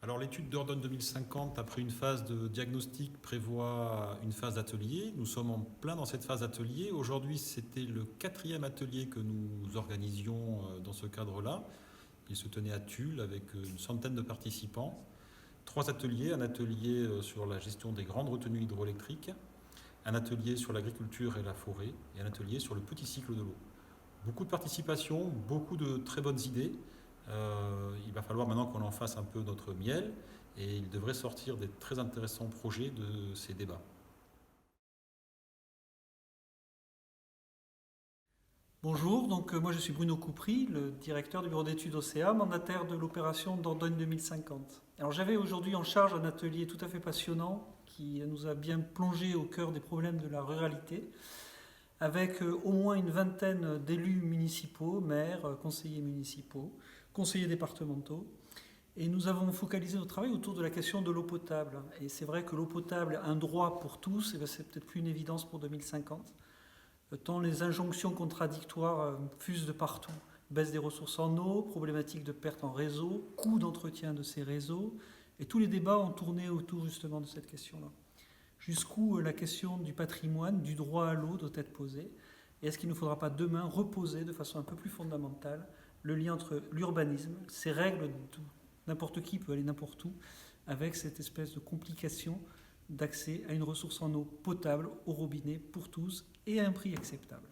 Alors l'étude Dordogne 2050, après une phase de diagnostic, prévoit une phase d'atelier. Nous sommes en plein dans cette phase d'atelier. Aujourd'hui, c'était le quatrième atelier que nous organisions dans ce cadre-là. Il se tenait à Tulle avec une centaine de participants. Trois ateliers, un atelier sur la gestion des grandes retenues hydroélectriques, un atelier sur l'agriculture et la forêt et un atelier sur le petit cycle de l'eau. Beaucoup de participation, beaucoup de très bonnes idées. Il va falloir maintenant qu'on en fasse un peu notre miel et il devrait sortir des très intéressants projets de ces débats. Bonjour, moi je suis Bruno Coupry, le directeur du bureau d'études OCA, mandataire de l'opération Dordogne 2050. Alors j'avais aujourd'hui en charge un atelier tout à fait passionnant qui nous a bien plongé au cœur des problèmes de la ruralité, avec au moins une vingtaine d'élus municipaux, maires, conseillers municipaux, conseillers départementaux. Et nous avons focalisé notre travail autour de la question de l'eau potable. Et c'est vrai que l'eau potable, un droit pour tous, c'est peut-être plus une évidence pour 2050. Tant les injonctions contradictoires fusent de partout. Baisse des ressources en eau, problématique de perte en réseau, coût d'entretien de ces réseaux, et tous les débats ont tourné autour justement de cette question-là. Jusqu'où la question du patrimoine, du droit à l'eau doit être posée, et est-ce qu'il ne faudra pas demain reposer de façon un peu plus fondamentale le lien entre l'urbanisme, ces règles d'où n'importe qui peut aller n'importe où, avec cette espèce de complication d'accès à une ressource en eau potable au robinet pour tous et à un prix acceptable.